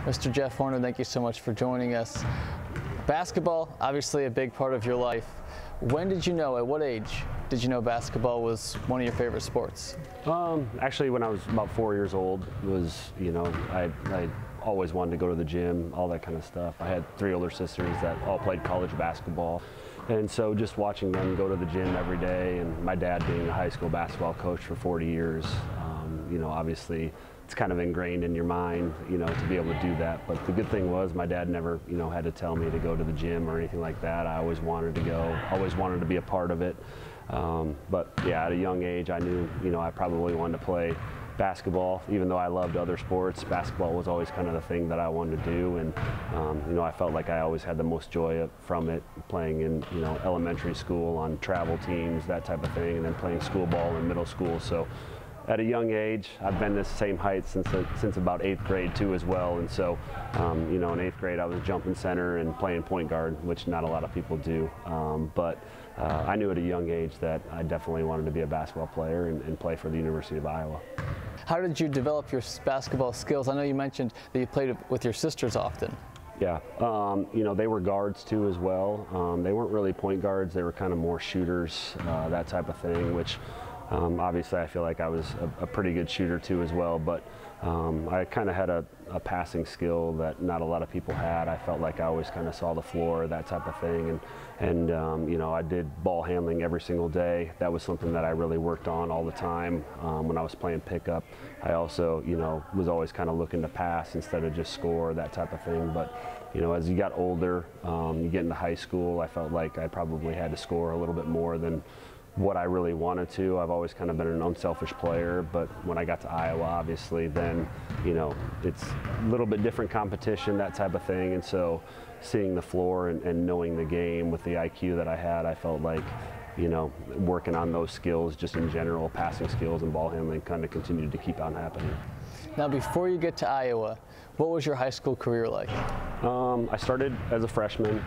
Mr. Jeff Horner, thank you so much for joining us. Basketball, obviously a big part of your life. When did you know, at what age did you know basketball was one of your favorite sports? Actually, when I was about 4 years old, I always wanted to go to the gym, all that kind of stuff. I had 3 older sisters that all played college basketball. And so just watching them go to the gym every day, and my dad being a high school basketball coach for 40 years, obviously it's kind of ingrained in your mind, to be able to do that. But the good thing was my dad never, had to tell me to go to the gym or anything like that. I always wanted to go, always wanted to be a part of it. But yeah, at a young age, I knew, I probably wanted to play basketball. Even though I loved other sports, basketball was always kind of the thing that I wanted to do. And, I felt like I always had the most joy from it, playing in, elementary school on travel teams, that type of thing, and then playing school ball in middle school. So at a young age, I've been this same height since about 8th grade too as well. And so, in 8th grade, I was jumping center and playing point guard, which not a lot of people do. But I knew at a young age that I definitely wanted to be a basketball player and play for the University of Iowa. How did you develop your basketball skills? I know you mentioned that you played with your sisters often. Yeah, they were guards too as well. They weren't really point guards. They were kind of more shooters, that type of thing, which obviously I feel like I was a pretty good shooter too as well. But I kind of had a passing skill that not a lot of people had. I felt like I always kind of saw the floor, that type of thing. And I did ball handling every single day. That was something that I really worked on all the time when I was playing pickup. I also, was always kind of looking to pass instead of just score, that type of thing. But, as you got older, you get into high school, I felt like I probably had to score a little bit more than what I really wanted to. I've always kind of been an unselfish player, but when I got to Iowa, obviously, then, it's a little bit different competition, that type of thing. And so seeing the floor and knowing the game with the IQ that I had, I felt like, working on those skills just in general, passing skills and ball handling kind of continued to keep on happening. Now, before you get to Iowa, what was your high school career like? I started as a freshman,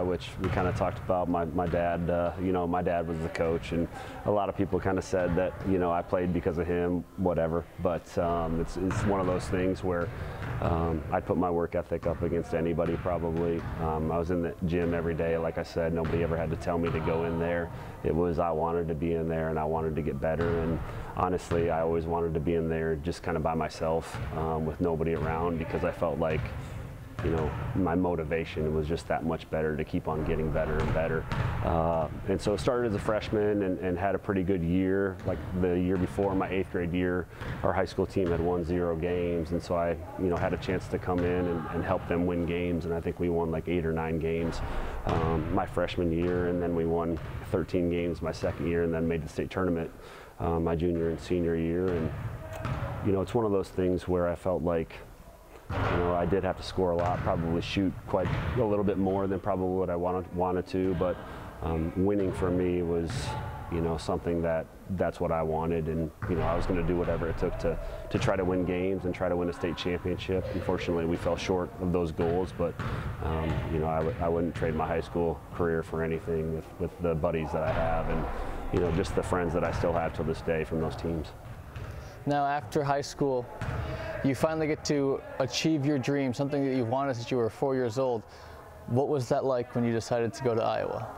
which we kind of talked about. My dad, my dad was the coach, and a lot of people kind of said that, I played because of him, whatever. But it's one of those things where I put my work ethic up against anybody probably. I was in the gym every day. Like I said, nobody ever had to tell me to go in there. It was I wanted to be in there and I wanted to get better. And honestly, I always wanted to be in there just kind of by myself with nobody around, because I felt like, my motivation was just that much better to keep on getting better and better. And so I started as a freshman and had a pretty good year. Like the year before, my 8th grade year, our high school team had won 0 games. And so I, had a chance to come in and help them win games. And I think we won like 8 or 9 games my freshman year. And then we won 13 games my second year, and then made the state tournament my junior and senior year. And, it's one of those things where I felt like, I did have to score a lot, probably shoot quite a little bit more than probably what I wanted to, but winning for me was, something that's what I wanted, and I was going to do whatever it took to try to win games and try to win a state championship. Unfortunately, we fell short of those goals, but I wouldn't trade my high school career for anything with the buddies that I have, and just the friends that I still have to this day from those teams. Now, after high school, you finally get to achieve your dream, something that you wanted since you were 4 years old. What was that like when you decided to go to Iowa?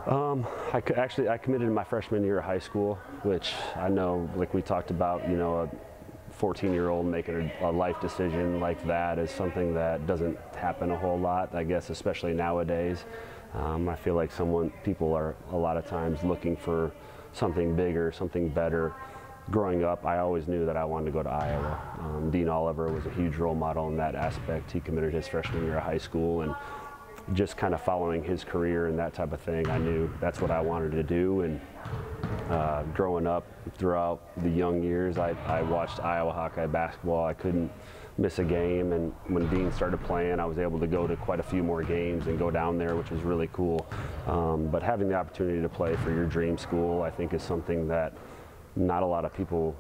I committed in my freshman year of high school, which I know, like we talked about, a 14-year-old making a life decision like that is something that doesn't happen a whole lot, I guess, especially nowadays. I feel like people are a lot of times looking for something bigger, something better. Growing up, I always knew that I wanted to go to Iowa. Dean Oliver was a huge role model in that aspect. He committed his freshman year of high school, and just kind of following his career and that type of thing, I knew that's what I wanted to do. And growing up, throughout the young years, I watched Iowa Hawkeye basketball. I couldn't miss a game, and when Dean started playing, I was able to go to quite a few more games and go down there, which was really cool. But having the opportunity to play for your dream school, I think, is something that not a lot of people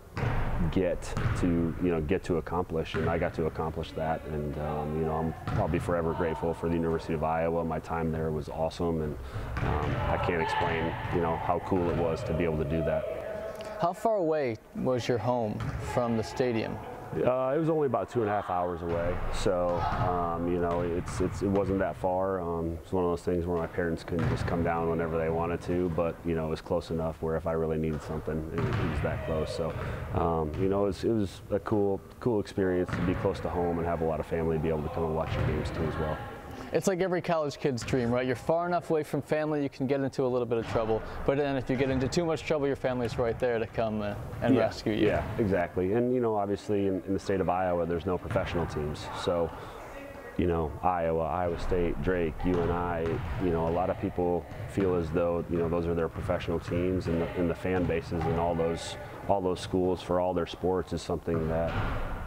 get to accomplish, and I got to accomplish that. And I'll be forever grateful for the University of Iowa. My time there was awesome, and I can't explain how cool it was to be able to do that. How far away was your home from the stadium? It was only about 2.5 hours away, so you know, it wasn't that far. It's one of those things where my parents couldn't just come down whenever they wanted to, but you know, it was close enough where if I really needed something, it was that close. So you know, it was a cool experience to be close to home and have a lot of family be able to come and watch your games too as well. It's like every college kid's dream, right? You're far enough away from family, you can get into a little bit of trouble. But then if you get into too much trouble, your family's right there to come and rescue you. Yeah, exactly. And, you know, obviously in the state of Iowa, there's no professional teams. So, you know, Iowa State, Drake, UNI, you know, a lot of people feel as though, you know, those are their professional teams, and the fan bases and all those schools for all their sports is something that,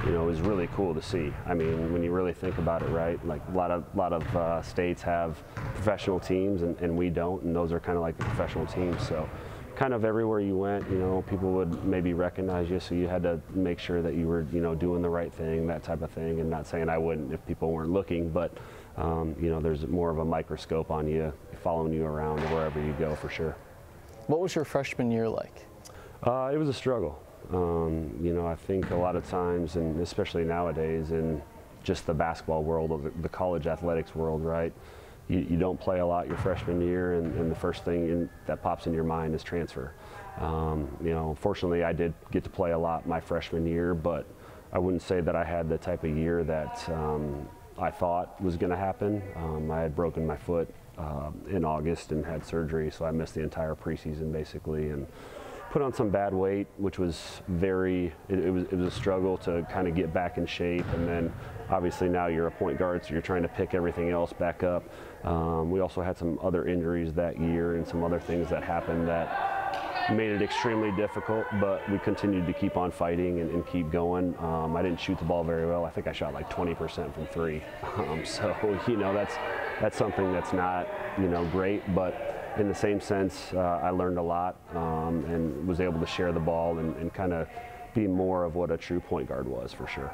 you know, is really cool to see. I mean, when you really think about it, right? Like a lot of states have professional teams, and we don't, and those are kind of like the professional teams. So, kind of everywhere you went, you know, people would maybe recognize you, so you had to make sure that you were, you know, doing the right thing, that type of thing. And not saying I wouldn't if people weren't looking, but you know, there's more of a microscope on you, following you around wherever you go, for sure. What was your freshman year like? It was a struggle. You know, I think a lot of times, and especially nowadays in just the basketball world, or the college athletics world, right? You don't play a lot your freshman year, and the first thing that pops in your mind is transfer. You know, fortunately, I did get to play a lot my freshman year, but I wouldn't say that I had the type of year that I thought was going to happen. I had broken my foot in August and had surgery, so I missed the entire preseason basically, and put on some bad weight, which was it was a struggle to kind of get back in shape. And then obviously now you're a point guard, so you're trying to pick everything else back up. We also had some other injuries that year and some other things that happened that made it extremely difficult, but we continued to keep on fighting and keep going. I didn't shoot the ball very well. I think I shot like 20% from three. So, you know, that's something that's not, you know, great, but in the same sense, I learned a lot and was able to share the ball and kind of be more of what a true point guard was, for sure.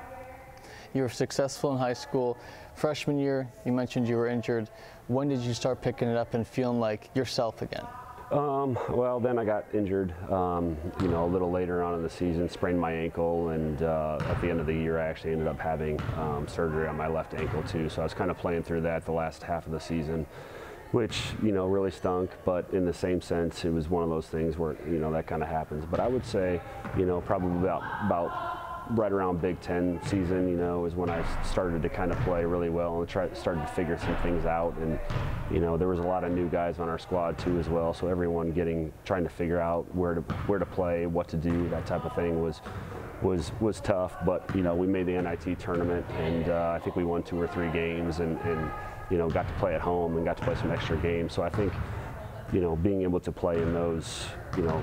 You were successful in high school. Freshman year, you mentioned you were injured. When did you start picking it up and feeling like yourself again? Well, then I got injured, you know, a little later on in the season, sprained my ankle, and at the end of the year I actually ended up having surgery on my left ankle too. So I was kind of playing through that the last half of the season, which, you know, really stunk, but in the same sense, it was one of those things where, you know, that kind of happens. But I would say, you know, probably about right around Big Ten season, you know, is when I started to kind of play really well and started to figure some things out. And, you know, there was a lot of new guys on our squad too as well, so everyone trying to figure out where to play, what to do, that type of thing was tough. But, you know, we made the NIT tournament, and I think we won 2 or 3 games, and you know, got to play at home and got to play some extra games. So I think, you know, being able to play in those, you know,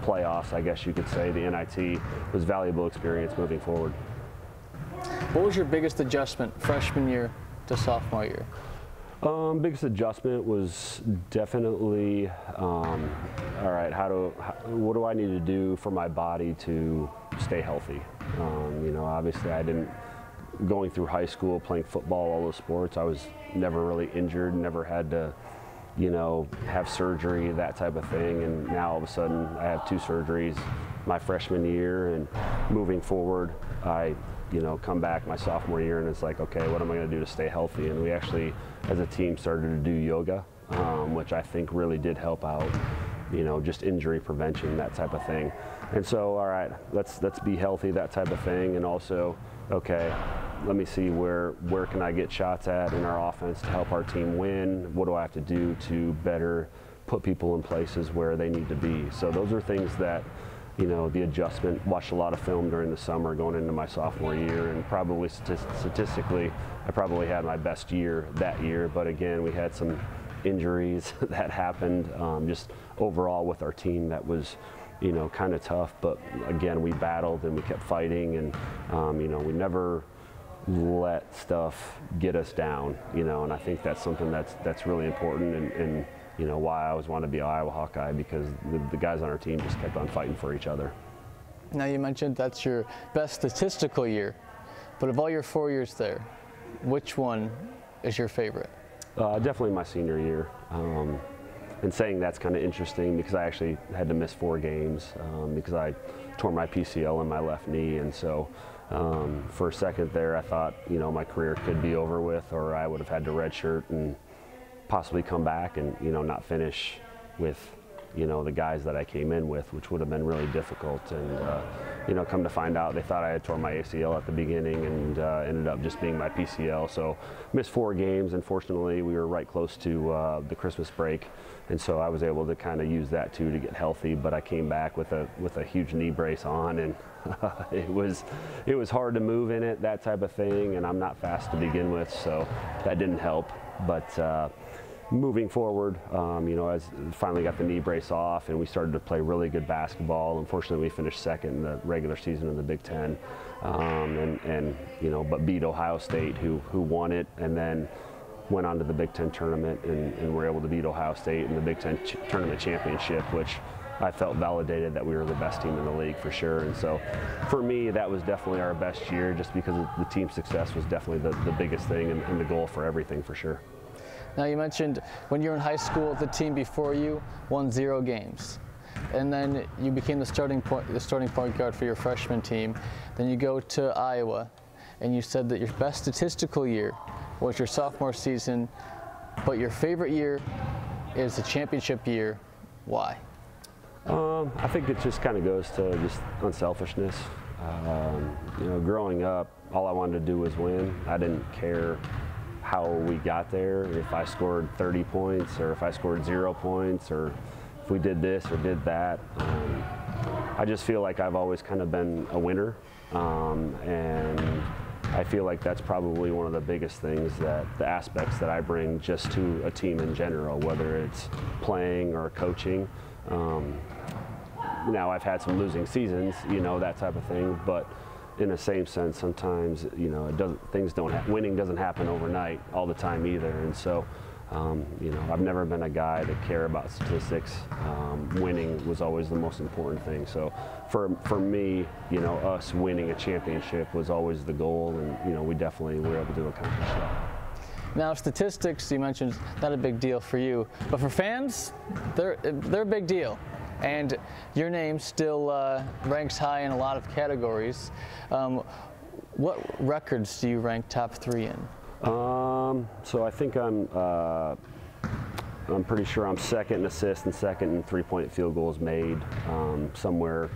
playoffs, I guess you could say, the NIT, was valuable experience moving forward. What was your biggest adjustment freshman year to sophomore year? Biggest adjustment was definitely, all right, what do I need to do for my body to stay healthy? You know, obviously going through high school, playing football, all those sports, I was never really injured, never had to, you know, have surgery, that type of thing. And now all of a sudden I have 2 surgeries my freshman year, and moving forward, I, you know, come back my sophomore year, and it's like, okay, what am I going to do to stay healthy? And we actually, as a team, started to do yoga, which I think really did help out, you know, just injury prevention, that type of thing. And so, all right, let's be healthy, that type of thing. And also, okay, let me see where can I get shots at in our offense to help our team win? What do I have to do to better put people in places where they need to be? So those are things that, you know, the adjustment, watched a lot of film during the summer going into my sophomore year, and probably statistically, I probably had my best year that year. But again, we had some injuries that happened just overall with our team that was, you know, kind of tough. But again, we battled and we kept fighting, and you know, we never let stuff get us down, you know, and I think that's something that's really important, and you know, why I always wanted to be an Iowa Hawkeye, because the guys on our team just kept on fighting for each other. Now, you mentioned that's your best statistical year, but of all your 4 years there, which one is your favorite? Definitely my senior year. And saying that's kind of interesting because I actually had to miss 4 games because I tore my PCL in my left knee, and so for a second there I thought, you know, my career could be over with, or I would have had to redshirt and possibly come back and, you know, not finish with, you know, the guys that I came in with, which would have been really difficult. And you know, come to find out, they thought I had torn my ACL at the beginning, and ended up just being my PCL. So missed 4 games. Unfortunately, we were right close to the Christmas break, and so I was able to kind of use that too to get healthy. But I came back with a huge knee brace on, and it was hard to move in it, that type of thing. And I'm not fast to begin with, so that didn't help. But moving forward, you know, as finally got the knee brace off and we started to play really good basketball. Unfortunately, we finished second in the regular season in the Big Ten, and you know, but beat Ohio State, who won it, and then went on to the Big Ten tournament and were able to beat Ohio State in the Big Ten tournament championship, which I felt validated that we were the best team in the league for sure. And so for me, that was definitely our best year, just because the team success was definitely the biggest thing and the goal for everything for sure. Now, you mentioned when you were in high school, the team before you won 0 games, and then you became the starting point guard for your freshman team. Then you go to Iowa, and you said that your best statistical year was your sophomore season, but your favorite year is the championship year. Why? I think it just kind of goes to just unselfishness. You know, growing up, all I wanted to do was win. I didn't care how we got there, if I scored 30 points or if I scored 0 points or if we did this or did that. I just feel like I've always kind of been a winner, and I feel like that's probably one of the biggest things, that the aspects that I bring just to a team in general, whether it's playing or coaching. Now, I've had some losing seasons, you know, that type of thing, but in the same sense, sometimes, you know, winning doesn't happen overnight all the time either. And so, you know, I've never been a guy to care about statistics. Winning was always the most important thing. So for me, you know, us winning a championship was always the goal, and, you know, we definitely were able to accomplish that. Now, statistics, you mentioned, not a big deal for you, but for fans, they're a big deal. And your name still ranks high in a lot of categories. What records do you rank top 3 in? So I think I'm pretty sure I'm second in assists and second in 3-point field goals made, somewhere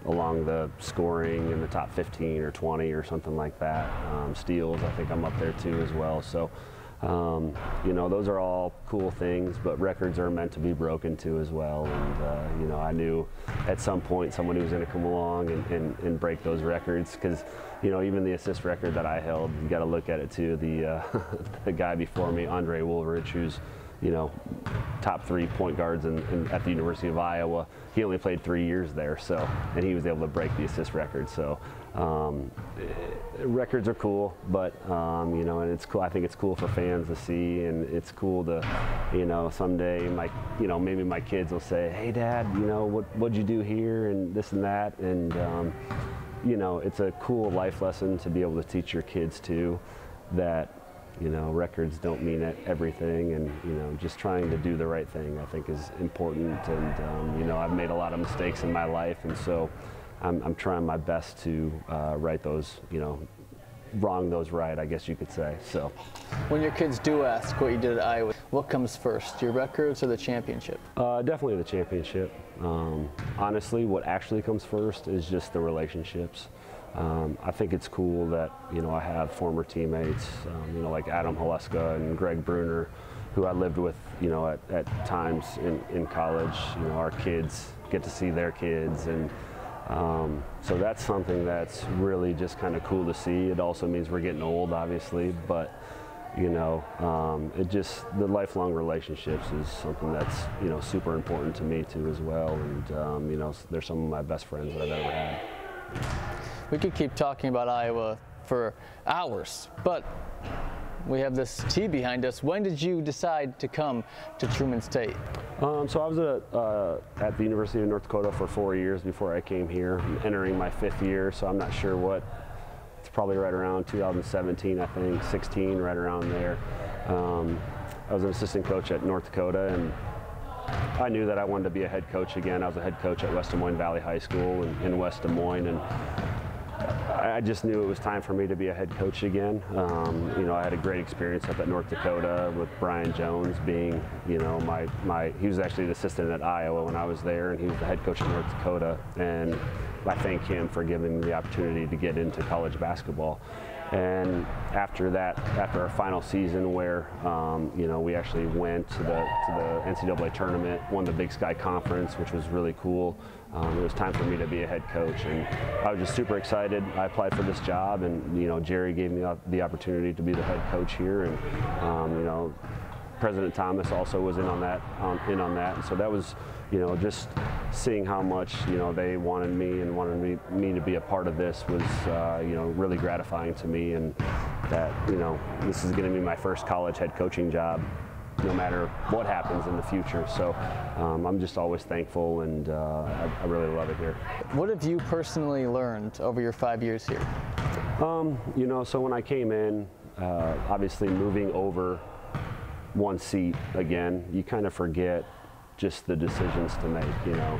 along the scoring in the top 15 or 20 or something like that. Steals, I think I'm up there too as well. So, you know, those are all cool things, but records are meant to be broken too as well. And, you know, I knew at some point somebody was going to come along and break those records, because, you know, even the assist record that I held, you got to look at it too. The guy before me, Andre Woolridge, who's, you know, top 3 point guards at the University of Iowa. He only played 3 years there, so, and he was able to break the assist record. So records are cool, but you know, and it's cool. I think it's cool for fans to see, and it's cool to, you know, someday maybe my kids will say, "Hey, Dad, you know, what'd you do here and this and that," and you know, it's a cool life lesson to be able to teach your kids too, that, you know, records don't mean everything, and, you know, just trying to do the right thing, I think, is important. And you know, I've made a lot of mistakes in my life, and so I'm trying my best to right those, you know, wrong those right, I guess you could say. So, when your kids do ask what you did at Iowa, what comes first, your records or the championship? Definitely the championship. Honestly, what actually comes first is just the relationships. I think it's cool that, you know, I have former teammates, you know, like Adam Haleska and Greg Bruner, who I lived with, you know, at times in college. You know, our kids get to see their kids, and so that's something that's really just kind of cool to see. It also means we're getting old, obviously, but, you know, the lifelong relationships is something that's, you know, super important to me too as well. And, you know, they're some of my best friends that I've ever had. We could keep talking about Iowa for hours, but we have this tee behind us. When did you decide to come to Truman State? So I was at the University of North Dakota for 4 years before I came here. I'm entering my 5th year, so I'm not sure what. It's probably right around 2017, I think, 16, right around there. I was an assistant coach at North Dakota, and I knew that I wanted to be a head coach again. I was a head coach at West Des Moines Valley High School in West Des Moines, and I just knew it was time for me to be a head coach again. You know, I had a great experience up at North Dakota with Brian Jones being, you know, he was actually the assistant at Iowa when I was there, and he was the head coach at North Dakota. And I thank him for giving me the opportunity to get into college basketball. And after that, after our final season where, you know, we actually went to the NCAA tournament, won the Big Sky Conference, which was really cool. It was time for me to be a head coach, and I was just super excited. I applied for this job, and, you know, Jerry gave me the opportunity to be the head coach here, and, you know, President Thomas also was in on that, and so that was, you know, just seeing how much, you know, they wanted me and wanted me to be a part of this was, you know, really gratifying to me, and that, you know, this is going to be my first college head coaching job, no matter what happens in the future. So I'm just always thankful, and I really love it here. What have you personally learned over your 5 years here? You know, so when I came in, obviously moving over one seat again, you kind of forget just the decisions to make, you know.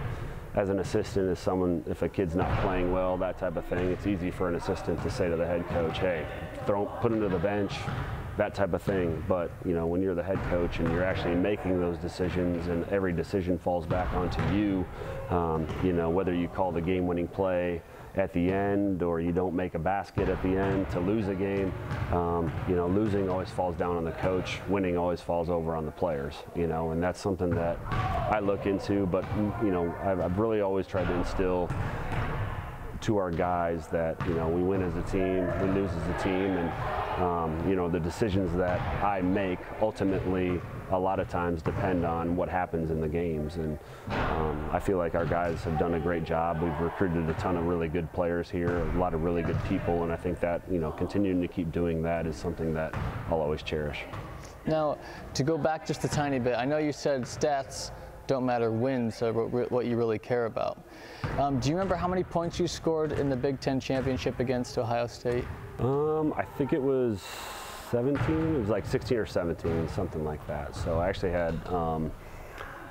As an assistant, as someone, if a kid's not playing well, that type of thing, it's easy for an assistant to say to the head coach, hey, put him to the bench, that type of thing. But, you know, when you're the head coach and you're actually making those decisions, and every decision falls back onto you, you know, whether you call the game-winning play at the end or you don't make a basket at the end to lose a game, you know, losing always falls down on the coach, winning always falls over on the players, you know, and that's something that I look into. But, you know, I've really always tried to instill to our guys that, you know, we win as a team, we lose as a team, and, you know, the decisions that I make ultimately a lot of times depend on what happens in the games. And I feel like our guys have done a great job. We've recruited a ton of really good players here, a lot of really good people, and I think that, you know, continuing to keep doing that is something that I'll always cherish. Now, to go back just a tiny bit, I know you said stats don't matter, wins are what you really care about. Do you remember how many points you scored in the Big Ten championship against Ohio State? I think it was 17, it was like 16 or 17, something like that. So I actually had,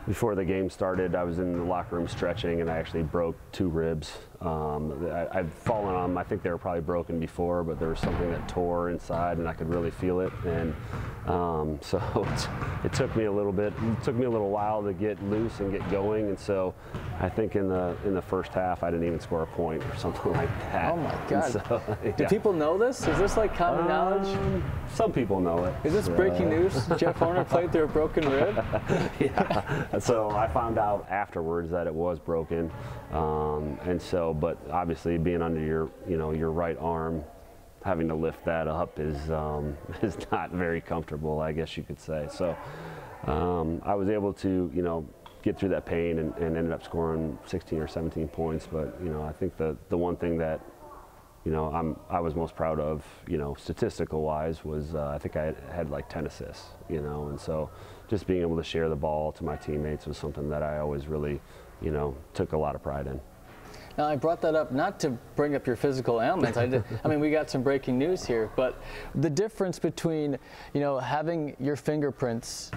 before the game started, I was in the locker room stretching, and I actually broke 2 ribs. I'd fallen on them. I think they were probably broken before, but there was something that tore inside, and I could really feel it. And so it took me a little bit. It took me a little while to get loose and get going. And so I think in the first half, I didn't even score a point or something like that. Oh my God! So, yeah. Do people know this? Is this like common knowledge? Some people know it. Is this breaking news? Jeff Horner played through a broken rib? Yeah. So I found out afterwards that it was broken, and so, but obviously being under your, you know, your right arm, having to lift that up is not very comfortable, I guess you could say. So I was able to, you know, get through that pain and ended up scoring 16 or 17 points. But, you know, I think the one thing that, you know, I was most proud of, you know, statistical wise, was I think I had like 10 assists, you know, and so just being able to share the ball to my teammates was something that I always really, you know, took a lot of pride in. Now, I brought that up not to bring up your physical ailments. I mean, we got some breaking news here, but the difference between, you know, having your fingerprints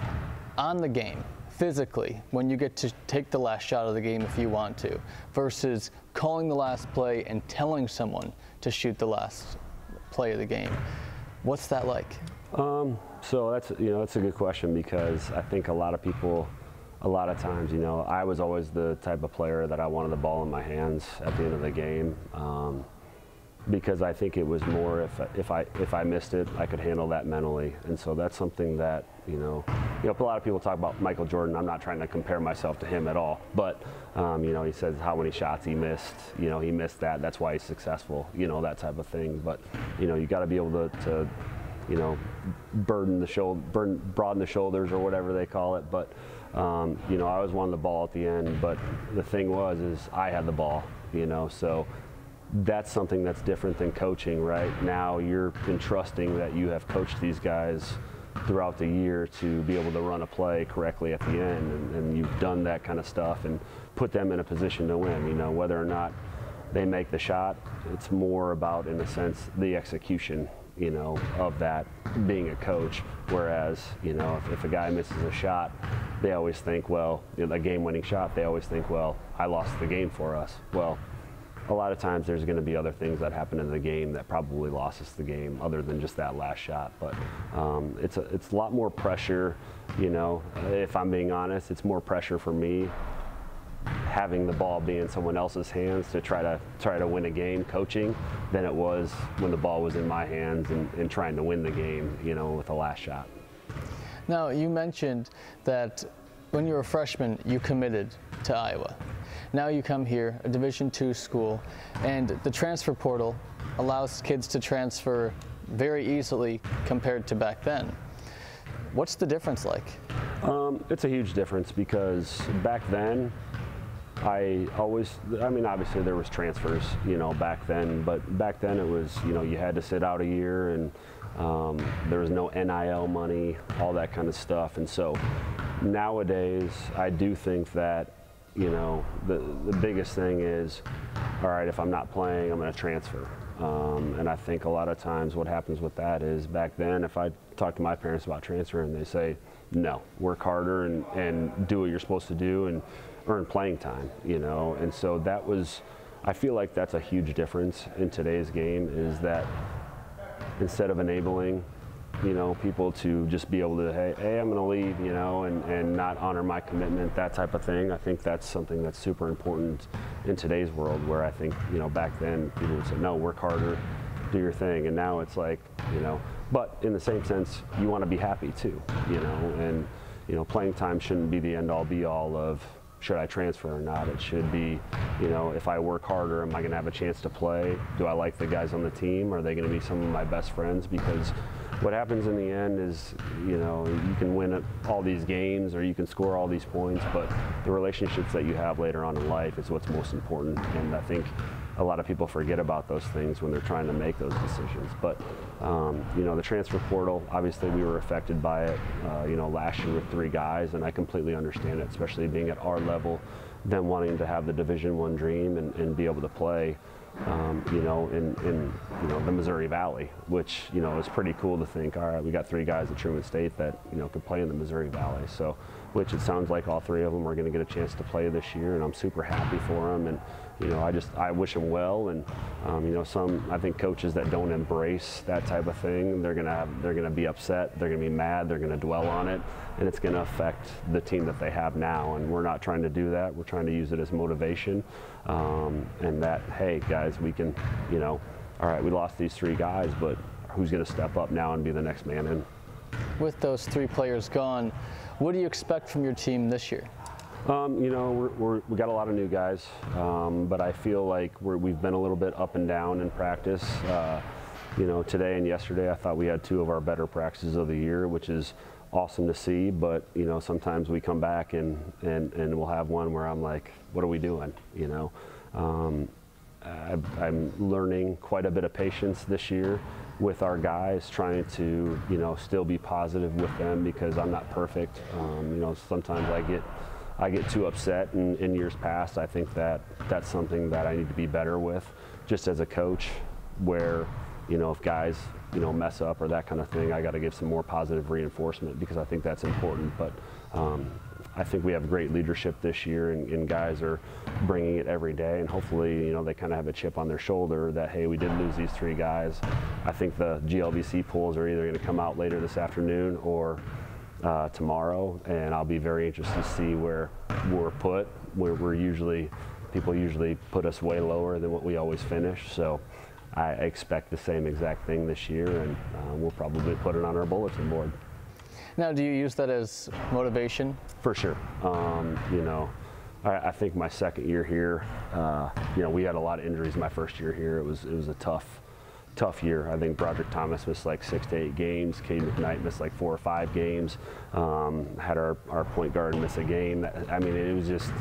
on the game physically when you get to take the last shot of the game if you want to, versus calling the last play and telling someone to shoot the last play of the game. What's that like? So that's, you know, that's a good question, because I think a lot of people, a lot of times, you know, I was always the type of player that I wanted the ball in my hands at the end of the game, because I think it was more if I missed it, I could handle that mentally. And so that's something that, you know, a lot of people talk about Michael Jordan. I'm not trying to compare myself to him at all, but you know, he says how many shots he missed. You know, he missed that. That's why he's successful. You know, that type of thing. But you know, you got to be able to you know, broaden the shoulders or whatever they call it. But you know, I always wanted the ball at the end. But the thing is I had the ball. You know, so that's something that's different than coaching. Right now, you're entrusting that you have coached these guys throughout the year to be able to run a play correctly at the end, and you've done that kind of stuff and put them in a position to win. You know, whether or not they make the shot, it's more about, in a sense, the execution you know, of that being a coach. Whereas, you know, if a guy misses a shot, they always think, well, you know, a game-winning shot, they always think, well, I lost the game for us. Well, a lot of times there's going to be other things that happen in the game that probably lost us the game other than just that last shot. But it's a lot more pressure, you know, if I'm being honest, it's more pressure for me having the ball be in someone else's hands to try to win a game coaching than it was when the ball was in my hands and trying to win the game, you know, with the last shot. Now, you mentioned that when you were a freshman, you committed to Iowa. Now you come here, a Division II school, and the transfer portal allows kids to transfer very easily compared to back then. What's the difference like? It's a huge difference because back then, I mean, obviously there was transfers, you know, back then, but back then it was, you know, you had to sit out a year and there was no NIL money, all that kind of stuff. And so nowadays, I do think that, you know, the biggest thing is, all right, if I'm not playing, I'm going to transfer. And I think a lot of times what happens with that is back then, if I talk to my parents about transferring, they say, no, work harder and do what you're supposed to do and earn playing time, you know. And so that was, I feel like that's a huge difference in today's game, is that instead of enabling, you know, people to just be able to, hey, I'm going to leave, you know, and not honor my commitment, that type of thing. I think that's something that's super important in today's world, where I think, you know, back then people would say, no, work harder, do your thing. And now it's like, you know, but in the same sense, you want to be happy too, you know, and, you know, playing time shouldn't be the end all be all of should I transfer or not. It should be, you know, if I work harder, am I going to have a chance to play? Do I like the guys on the team? Are they going to be some of my best friends? Because what happens in the end is, you know, you can win all these games or you can score all these points, but the relationships that you have later on in life is what's most important. And I think a lot of people forget about those things when they're trying to make those decisions. But, you know, the transfer portal, obviously we were affected by it, you know, last year with 3 guys, and I completely understand it, especially being at our level, them wanting to have the Division I dream and be able to play, you know, in you know, the Missouri Valley, which, you know, is pretty cool to think, all right, we got 3 guys at Truman State that, you know, could play in the Missouri Valley. So, which it sounds like all 3 of them are going to get a chance to play this year, and I'm super happy for them. And, you know, I wish them well. And, you know, I think coaches that don't embrace that type of thing, they're going to be upset, they're going to be mad, they're going to dwell on it, and it's going to affect the team that they have now. And we're not trying to do that. We're trying to use it as motivation, and that, hey, guys, we can, you know, all right, we lost these 3 guys, but who's going to step up now and be the next man in? With those 3 players gone, what do you expect from your team this year? You know, we got a lot of new guys, but I feel like we've been a little bit up and down in practice. You know, today and yesterday, I thought we had 2 of our better practices of the year, which is awesome to see. But, you know, sometimes we come back and we'll have one where I'm like, what are we doing? You know, I'm learning quite a bit of patience this year with our guys, trying to, you know, still be positive with them, because I'm not perfect. You know, sometimes I get too upset in years past. I think that that's something that I need to be better with, just as a coach, where, you know, if guys, you know, mess up or that kind of thing, I got to give some more positive reinforcement, because I think that's important. But I think we have great leadership this year, and guys are bringing it every day, and hopefully, you know, they kind of have a chip on their shoulder that, hey, we did lose these 3 guys. I think the GLVC polls are either going to come out later this afternoon or tomorrow, and I'll be very interested to see where we're put. People usually put us way lower than what we always finish, so I expect the same exact thing this year, and we'll probably put it on our bulletin board. Now, do you use that as motivation? For sure. You know, I think my second year here, you know, we had a lot of injuries my first year here. It was a tough year. I think Broderick Thomas missed like 6 to 8 games. Cade McKnight missed like 4 or 5 games. Had our point guard miss a game. I mean, it was just,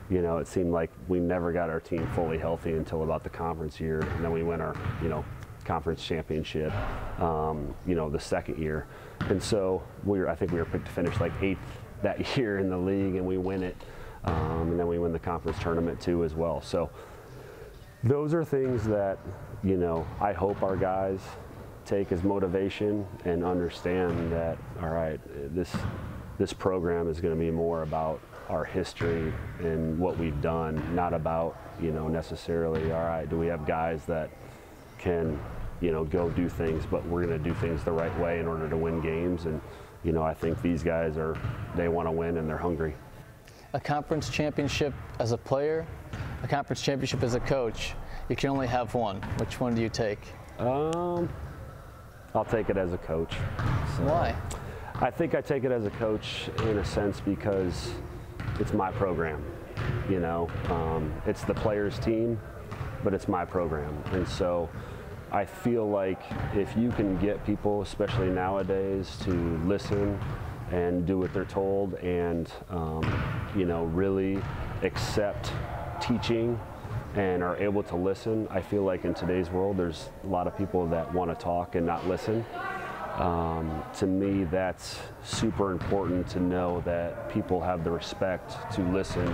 you know, it seemed like we never got our team fully healthy until about the conference year, and then we win our, you know, conference championship, you know, the second year. And so I think we were picked to finish like 8th that year in the league, and we win it. And then we win the conference tournament too as well. So those are things that, you know, I hope our guys take as motivation and understand that, all right, this program is going to be more about our history and what we've done, not about, necessarily, all right, do we have guys that can, go do things, but we're going to do things the right way in order to win games. And, I think these guys they want to win and they're hungry. A conference championship as a player, a conference championship as a coach, you can only have one. Which one do you take? I'll take it as a coach. So why? I think I take it as a coach in a sense because it's my program. It's the players' team, but it's my program. And so I feel like if you can get people, especially nowadays, to listen and do what they're told and, really accept teaching and are able to listen, I feel like in today's world there's a lot of people that want to talk and not listen. To me, that's super important to know that people have the respect to listen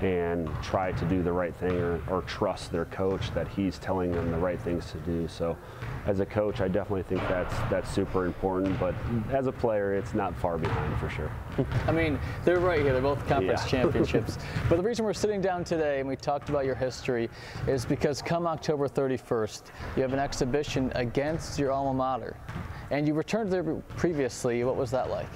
and try to do the right thing or trust their coach that he's telling them the right things to do. So as a coach, I definitely think that's super important, but as a player, it's not far behind for sure. I mean, they're right here. They're both conference championships. But the reason we're sitting down today and we talked about your history is because come October 31st, you have an exhibition against your alma mater. And you returned there previously. What was that like?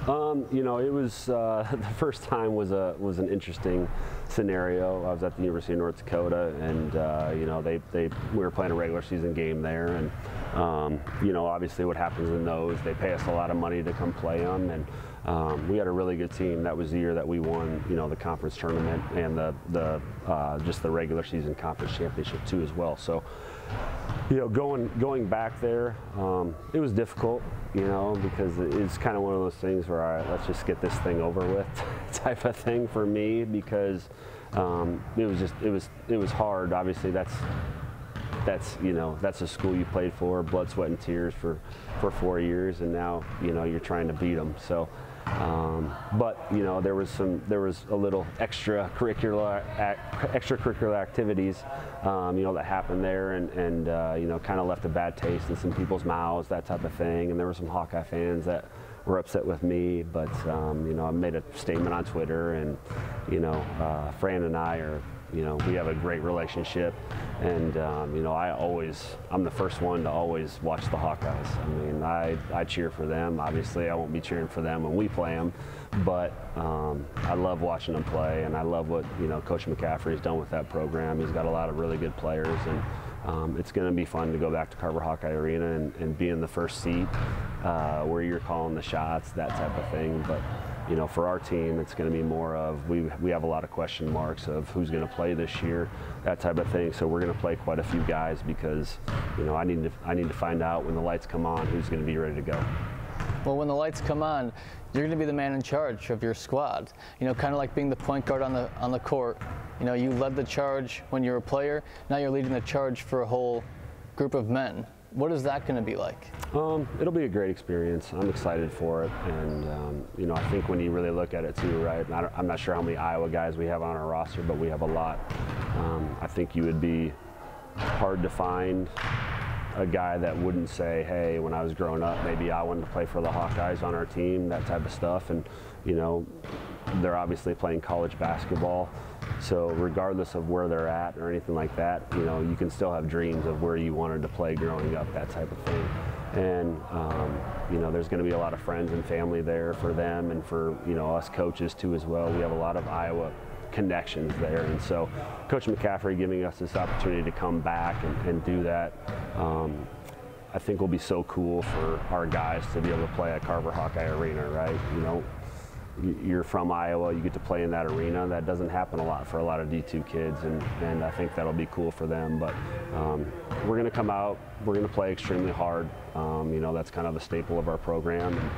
It was the first time was an interesting scenario. I was at the University of North Dakota, and we were playing a regular season game there, and obviously what happens in those, they pay us a lot of money to come play them, and we had a really good team. That was the year that we won, the conference tournament and just the regular season conference championship too as well. So, going back there, it was difficult, because it's kind of one of those things where, all right, let's just get this thing over with type of thing for me, because it was hard. Obviously, that's a school you played for, blood, sweat, and tears for 4 years, and now you're trying to beat them. So, but there was a little extracurricular activities that happened there, and kind of left a bad taste in some people's mouths, that type of thing. And there were some Hawkeye fans that were upset with me, but I made a statement on Twitter, and Fran and I are. We have a great relationship, and I'm the first one to always watch the Hawkeyes. I mean, I cheer for them. Obviously, I won't be cheering for them when we play them, but I love watching them play, and I love what Coach McCaffrey's done with that program. He's got a lot of really good players, and it's going to be fun to go back to Carver Hawkeye Arena and be in the first seat where you're calling the shots, that type of thing. But for our team, it's going to be more of we have a lot of question marks of who's going to play this year, that type of thing. So we're going to play quite a few guys because I need to find out when the lights come on who's going to be ready to go. Well, when the lights come on, you're going to be the man in charge of your squad. Kind of like being the point guard on the court. You led the charge when you were a player. Now you're leading the charge for a whole group of men. What is that going to be like? It'll be a great experience. I'm excited for it, and I think when you really look at it too, right? I'm not sure how many Iowa guys we have on our roster, but we have a lot. I think you would be hard to find a guy that wouldn't say, hey, when I was growing up, maybe I wanted to play for the Hawkeyes on our team, that type of stuff. And they're obviously playing college basketball. So regardless of where they're at or anything like that, you can still have dreams of where you wanted to play growing up, that type of thing. And, there's going to be a lot of friends and family there for them and for, us coaches too as well. We have a lot of Iowa connections there. And so Coach McCaffrey giving us this opportunity to come back and do that, I think will be so cool for our guys to be able to play at Carver Hawkeye Arena, right? You're from Iowa, you get to play in that arena. That doesn't happen a lot for a lot of D2 kids, and I think that'll be cool for them. But we're going to come out, we're going to play extremely hard. That's kind of a staple of our program. And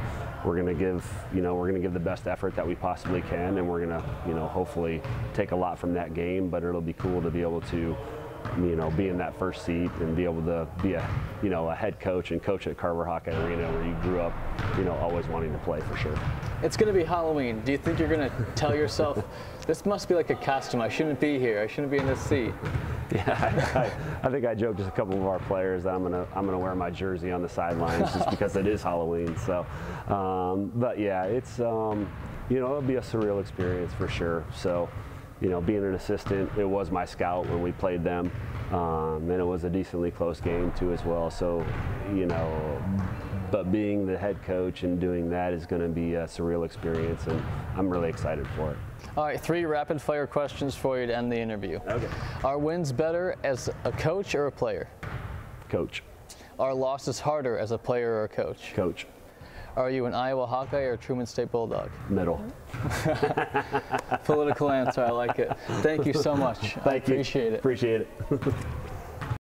we're going to give the best effort that we possibly can, and we're going to hopefully take a lot from that game. But it'll be cool to be able to be in that first seat and be able to be a head coach and coach at Carver Hawkeye Arena where you grew up, always wanting to play for sure. It's going to be Halloween. Do you think you're going to tell yourself, this must be like a costume, I shouldn't be here, I shouldn't be in this seat? Yeah, I think I joked with a couple of our players that I'm gonna wear my jersey on the sidelines just because it is Halloween. So, but yeah, it's it'll be a surreal experience for sure. So, being an assistant, it was my scout when we played them, and it was a decently close game too as well. So, but being the head coach and doing that is going to be a surreal experience, and I'm really excited for it. All right, 3 rapid-fire questions for you to end the interview. Okay. Are wins better as a coach or a player? Coach. Are losses harder as a player or a coach? Coach. Are you an Iowa Hawkeye or a Truman State Bulldog? Middle. Political answer, I like it. Thank you so much. I appreciate it. Appreciate it.